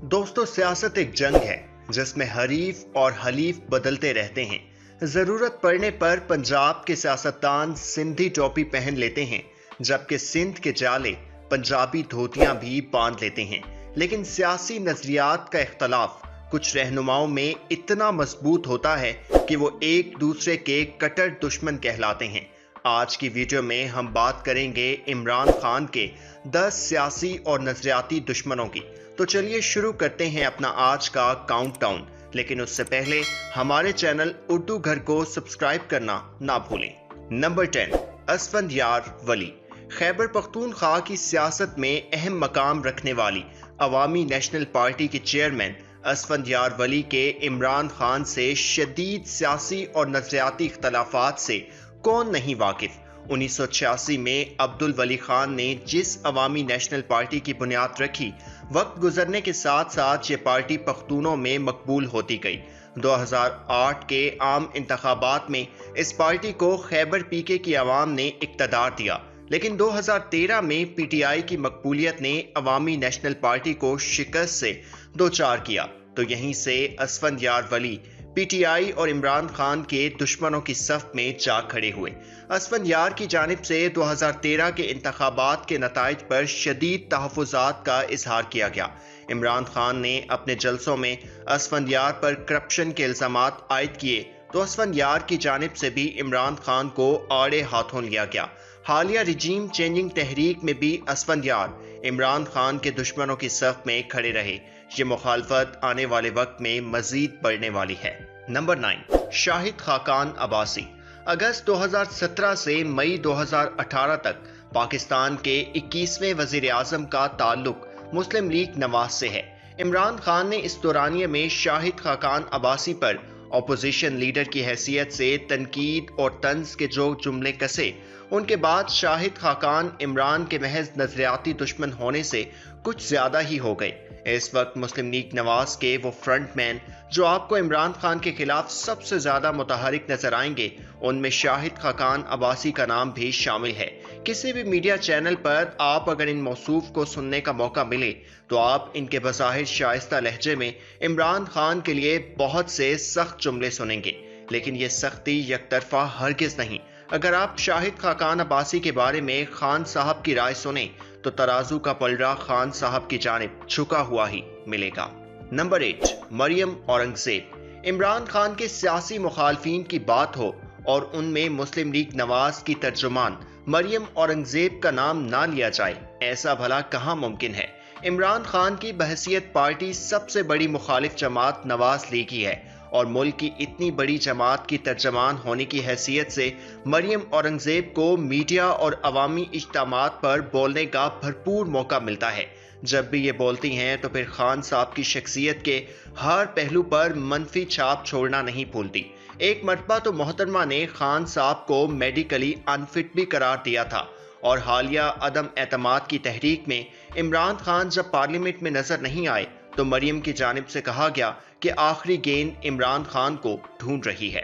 दोस्तों, सियासत एक जंग है जिसमें हरीफ और हलीफ बदलते रहते हैं। जरूरत पड़ने पर पंजाब के सियासतदान सिंधी टोपी पहन लेते हैं, जबकि सिंध के जाले पंजाबी धोतियां भी बांध लेते हैं। लेकिन सियासी नजरियात का इख्तलाफ कुछ रहनुमाओं में इतना मजबूत होता है कि वो एक दूसरे के कट्टर दुश्मन कहलाते हैं। आज की वीडियो में हम बात करेंगे इमरान खान के 10 सियासी और नजरियाती दुश्मनों की। तो चलिए शुरू करते हैं अपना आज का काउंटडाउन। लेकिन उससे पहले हमारे चैनल उर्दू घर को सब्सक्राइब करना ना भूलें। नंबर 10, असफंदयार वली। खैबर पख्तूनख्वा की सियासत में अहम मकाम रखने वाली अवामी नेशनल पार्टी के चेयरमैन असफंदयार वली के इमरान खान से शदीद सियासी और नजरियाती इख्तलाफात से कौन नहीं वाकिफ। 1986 में अब्दुल वली खान ने जिस अवामी नेशनल पार्टी की बुनियाद रखी, वक्त गुजरने के साथ साथ ये पार्टी पख्तूनों में मकबूल होती गई। 2008 के आम इंतखाबात में इस पार्टी को खैबर पीके की आवाम ने इक्तदार दिया, लेकिन 2013 में पीटीआई की मकबूलियत ने अवामी नेशनल पार्टी को शिकस्त से दोचार किया। तो यहीं से असफंदयार वली पीटीआई और इमरान खान के दुश्मनों की सफ में जा खड़े हुए। असफंदयार की जानिब से 2013 के इंतखाबात के नताइज पर शदीद तहफ़्फ़ुज़ात का इजहार किया गया। इमरान खान ने अपने जलसों में असफंदयार पर करप्शन के इल्ज़ामात आयद किए, तो असफंदयार की जानिब से भी इमरान खान को आड़े हाथों लिया गया। हालिया रिजीम चेंजिंग तहरीक में भी असफंदयार इमरान खान के दुश्मनों की सफ में खड़े रहे। ये मुखालफत आने वाले वक्त में मजीद बढ़ने वाली है। नंबर 9, शाहिद खाकान अब्बासी। अगस्त 2017 से मई 2018 तक पाकिस्तान के 21वें वजीर आजम का ताल्लुक मुस्लिम लीग नवाज से है। इमरान खान ने इस दौरानिये में शाहिद खाकान अब्बासी पर अपोजिशन लीडर की हैसियत से तनकीद और तंज के जो जुमले कसे, उनके बाद शाहिद खाकान इमरान के महज नजरियाती दुश्मन होने से कुछ ज्यादा ही हो गए। इस वक्त मुस्लिम लीग नवाज के वो फ्रंटमैन जो आपको इमरान खान के खिलाफ सबसे ज्यादा मुतहरिक नजर आएंगे, उनमें शाहिद खाकान अब्बासी का नाम भी शामिल है। किसी भी मीडिया चैनल पर आप अगर इन मौसूफ को सुनने का मौका मिले तो आप इनके बज़ाहिर शाइस्ता लहजे में इमरान खान के लिए बहुत से सख्त जुमले सुनेंगे, लेकिन ये सख्ती यकतरफा हरगिज नहीं। अगर आप शाहिद खाकान अब्बासी के बारे में खान साहब की राय सुने तो तराजू का पलड़ा खान साहब की जानिब झुका हुआ ही मिलेगा। नंबर 8, मरियम औरंगजेब। इमरान खान के सियासी मुखालफीन की बात हो और उनमें मुस्लिम लीग नवाज की तर्जुमान मरियम औरंगजेब का नाम ना लिया जाए, ऐसा भला कहाँ मुमकिन है। इमरान खान की बहसियत पार्टी सबसे बड़ी मुखालिफ जमात नवाज लीग ही है और मुल्क की इतनी बड़ी जमात की तर्जमान होने की हैसियत से मरियम औरंगजेब को मीडिया और अवामी इज्तिमात पर बोलने का भरपूर मौका मिलता है। जब भी ये बोलती हैं तो फिर खान साहब की शख्सियत के हर पहलू पर मनफी छाप छोड़ना नहीं भूलती। एक मरतबा तो मोहतरमा ने खान साहब को मेडिकली अनफिट भी करार दिया था और हालिया अदम एतमाद की तहरीक में इमरान खान जब पार्लियामेंट में नजर नहीं आए तो मरियम की जानिब से कहा गया कि आखिरी गेंद इमरान खान को ढूंढ रही है।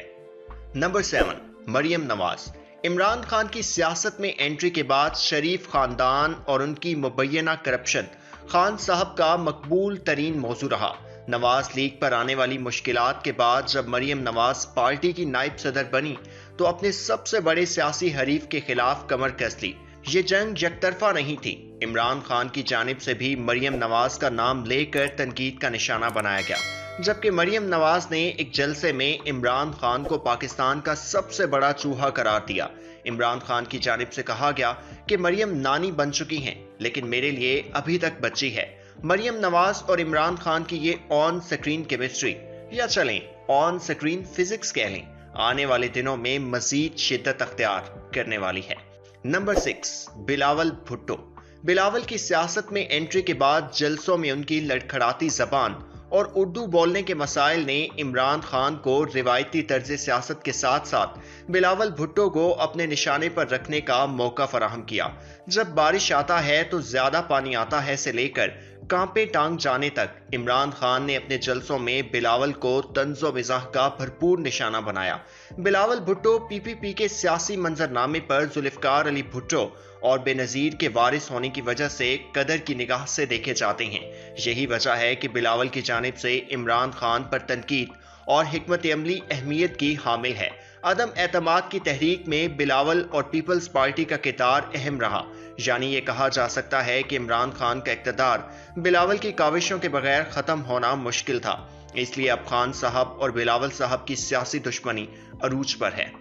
नंबर 7, मरियम नवाज। इमरान खान की सियासत में एंट्री के बाद शरीफ खानदान और उनकी मुबैना करप्शन खान साहब का मकबूल तरीन मौजू रहा। नवाज लीग पर आने वाली मुश्किलात के बाद जब मरियम नवाज पार्टी की नायब सदर बनी तो अपने सबसे बड़े सियासी हरीफ के खिलाफ कमर कस ली। ये जंग यकतरफा नहीं थी। इमरान खान की जानिब से भी मरियम नवाज का नाम लेकर तनकीद का निशाना बनाया गया, जबकि मरियम नवाज ने एक जलसे में इमरान खान को पाकिस्तान का सबसे बड़ा चूहा करार दिया। इमरान खान की जानिब से कहा गया कि मरियम नानी बन चुकी हैं, लेकिन मेरे लिए अभी तक बच्ची है। मरियम नवाज और इमरान खान की ये ऑन स्क्रीन केमिस्ट्री, या चलें ऑन स्क्रीन फिजिक्स कह लें, आने वाले दिनों में मजीद शिद्दत अख्तियार करने वाली है। नंबर 6, बिलावल भुट्टो। बिलावल की सियासत में एंट्री के बाद जलसों में उनकी लड़खड़ाती जबान और उर्दू बोलने के मसाइल ने इमरान खान को रिवायती तर्ज सियासत के साथ साथ बिलावल भुट्टो को अपने निशाने पर रखने का मौका फराहम किया। जब बारिश आता है तो ज्यादा पानी आता है से लेकर कांपे टांग जाने तक इमरान खान ने अपने जलसों में बिलावल को तंज़ो मिज़ाह का भरपूर निशाना बनाया। बिलावल भुट्टो पीपीपी के सियासी मंजरनामे पर जुल्फ़िकार अली भुट्टो और बेनज़ीर के वारिस होने की वजह से कदर की निगाह से देखे जाते हैं। यही वजह है कि बिलावल की जानिब से इमरान खान पर तनकीद और हिकमत अमली अहमियत की हामिल है। अदम एतमाद की तहरीक में बिलावल और पीपल्स पार्टी का किरदार अहम रहा। यानी ये कहा जा सकता है कि इमरान खान का इक़्तिदार बिलावल की काविशों के बगैर ख़त्म होना मुश्किल था। इसलिए अब खान साहब और बिलावल साहब की सियासी दुश्मनी अरूज पर है।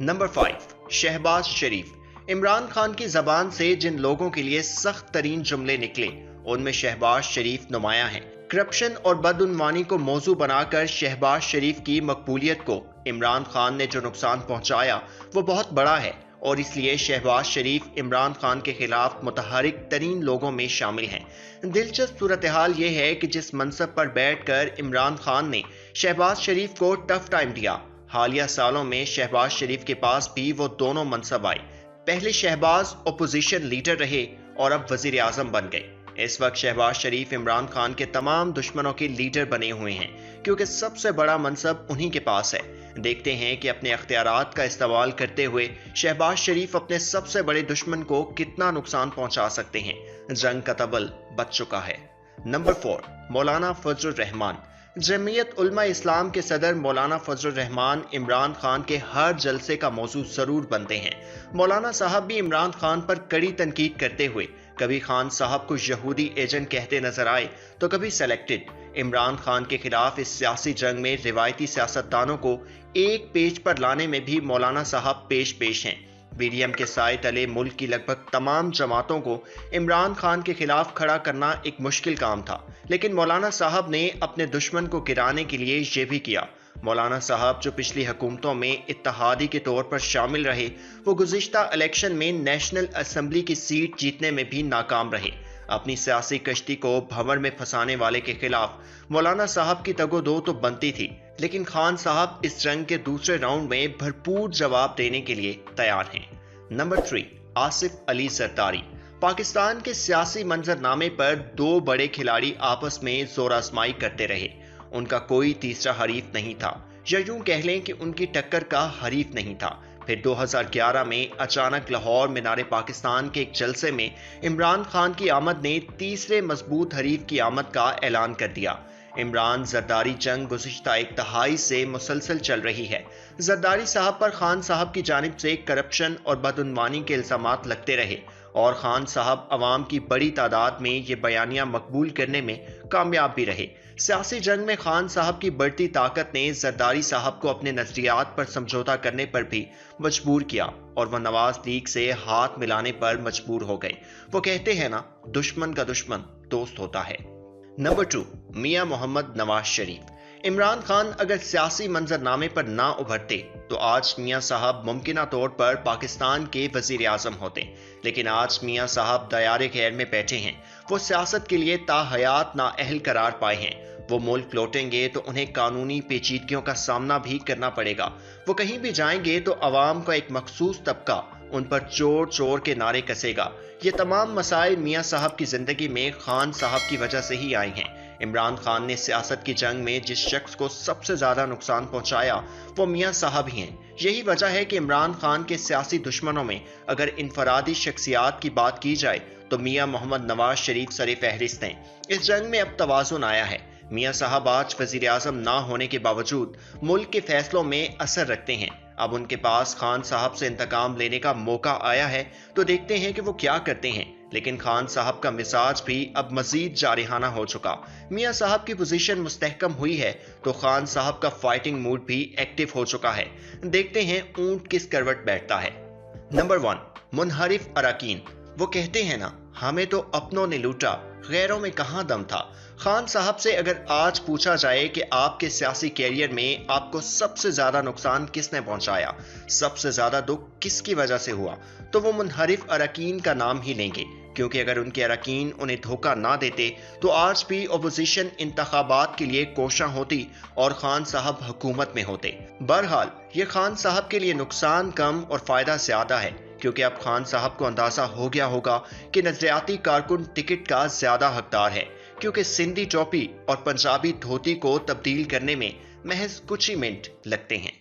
नंबर 5, शहबाज शरीफ। इमरान खान की जबान से जिन लोगों के लिए सख्त तरीन जुमले निकले उनमें शहबाज शरीफ नुमाया है। करप्शन और बदउनवानी को मौजू बनाकर शहबाज शरीफ की मकबूलियत को इमरान खान ने जो नुकसान पहुंचाया वो बहुत बड़ा है और इसलिए शहबाज शरीफ इमरान खान के खिलाफ मुतहरिक तरीन लोगों में शामिल हैं। दिलचस्प सूरत हाल ये है कि जिस मनसब पर बैठकर इमरान खान ने शहबाज शरीफ को टफ टाइम दिया, हालिया सालों में शहबाज शरीफ के पास भी वो दोनों मनसब आए। पहले शहबाज ओपोजिशन लीडर रहे और अब वजीर आजम बन गए। इस वक्त शहबाज शरीफ इमरान खान के तमाम दुश्मनों के लीडर बने हुए हैं क्योंकि सबसे बड़ा मनसब उन्हीं के पास है। देखते हैं कि अपने अख्तियारात का इस्तेमाल करते हुए शहबाज शरीफ अपने सबसे बड़े दुश्मन को कितना नुकसान पहुंचा सकते हैं। जंग का तबल बच चुका है। नंबर 4, मौलाना फजलुर रहमान। जमीयत उलमा इस्लाम के सदर मौलाना फजलुर रहमान इमरान खान के हर जलसे का मौजू जरूर बनते हैं। मौलाना साहब भी इमरान खान पर कड़ी तनकीद करते हुए कभी खान साहब को यहूदी एजेंट कहते नजर आए तो कभी सेलेक्टेड। इमरान खान के खिलाफ इस सियासी जंग में रिवायती सियासतदानों को एक पेज पर लाने में भी मौलाना साहब पेश हैं। बीडीएम के साए तले मुल्क की लगभग तमाम जमातों को इमरान खान के खिलाफ खड़ा करना एक मुश्किल काम था, लेकिन मौलाना साहब ने अपने दुश्मन को गिराने के लिए ये भी किया। मौलाना साहब जो पिछली हुकूमतों में इत्तेहादी के तौर पर शामिल रहे, वो गुज़िश्ता इलेक्शन में नेशनल असेंबली की सीट जीतने में भी नाकाम रहे। अपनी सियासी कश्ती को भंवर में फंसाने वाले के खिलाफ मौलाना साहब की तगोदो तो बनती थी, लेकिन खान साहब इस जंग के दूसरे राउंड में भरपूर जवाब देने के लिए तैयार हैं। नंबर 3, आसिफ अली जरदारी। पाकिस्तान के सियासी मंजरनामे पर दो बड़े खिलाड़ी आपस में जोर आजमाई करते रहे। उनका कोई तीसरा हरीफ नहीं था, या यूं कह लें कि उनकी टक्कर का हरीफ नहीं था। फिर 2011 में अचानक लाहौर मीनारे पाकिस्तान के एक जलसे में इमरान खान की आमद ने तीसरे मजबूत हरीफ की आमद का ऐलान कर दिया। इमरान जरदारी जंग गुज़िश्ता एक दहाई से मुसलसल चल रही है। जरदारी साहब पर खान साहब की जानिब से करप्शन और बदउनवानी के इल्जामात लगते रहे और खान साहब अवाम की बड़ी तादाद में ये बयानिया मकबूल करने में कामयाब भी रहे। सियासी जंग में खान साहब की बढ़ती ताकत ने जरदारी साहब को अपने नजरियात पर समझौता करने पर भी मजबूर किया और वह नवाज लीग से हाथ मिलाने पर मजबूर हो गए। वो कहते हैं ना, दुश्मन का दुश्मन दोस्त होता है। नंबर 2, मियां मोहम्मद नवाज शरीफ। इमरान खान अगर सियासी मंजरनामे पर ना उभरते तो आज मियां साहब मुमकिना तौर पर पाकिस्तान के वजीर आजम होते, लेकिन आज मियां साहब दयारे खैर में बैठे हैं। वो सियासत के लिए ताहयात नाअहल करार पाए हैं। वो मुल्क लौटेंगे तो उन्हें कानूनी पेचीदगियों का सामना भी करना पड़ेगा। वो कहीं भी जाएंगे तो अवाम का एक मखसूस तबका उन पर चोर चोर के नारे कसेगा। ये तमाम मसाइल मियां साहब की जिंदगी में खान साहब की वजह से ही आए हैं। इमरान खान ने सियासत की जंग में जिस शख्स को सबसे ज्यादा नुकसान पहुंचाया वो मियां साहब ही हैं। यही वजह है कि इमरान खान के सियासी दुश्मनों में अगर इनफरादी शख्सियात की बात की जाए तो मियां मोहम्मद नवाज शरीफ सरे फहरिस्त हैं। इस जंग में अब तवाज़ुन आया है। मियां साहब आज वजीर आजम ना होने के बावजूद मुल्क के फैसलों में असर रखते हैं। अब उनके पास खान साहब से इंतकाम लेने का मौका आया है तो देखते हैं कि वो क्या करते हैं। लेकिन खान साहब का मिजाज भी अब मजीद जारिहाना हो चुका। मियां साहब की पोजीशन मुस्तहकम हुई है तो खान साहब का फाइटिंग मूड भी एक्टिव हो चुका है। देखते हैं ऊंट किस करवट बैठता है। नंबर 1, मुनहरिफ अराकीन। वो कहते हैं ना, हमें तो अपनों ने लूटा, गैरों में कहां दम था। खान साहब से अगर आज पूछा जाए कि आपके सियासी कैरियर में आपको सबसे ज्यादा नुकसान किसने पहुंचाया, सबसे ज्यादा दुख किसकी वजह से हुआ, तो वो मुनहरिफ अरकान का नाम ही लेंगे, क्योंकि अगर उनके अरकान उन्हें धोखा ना देते तो आज भी अपोजिशन इंतखाबात के लिए कोशां होती और खान साहब हुकूमत में होते। बहरहाल ये खान साहब के लिए नुकसान कम और फायदा ज्यादा है, क्योंकि अब खान साहब को अंदाजा हो गया होगा कि नजरियाती कारकुन टिकट का ज्यादा हकदार है, क्योंकि सिंधी टोपी और पंजाबी धोती को तब्दील करने में महज कुछ ही मिनट लगते हैं।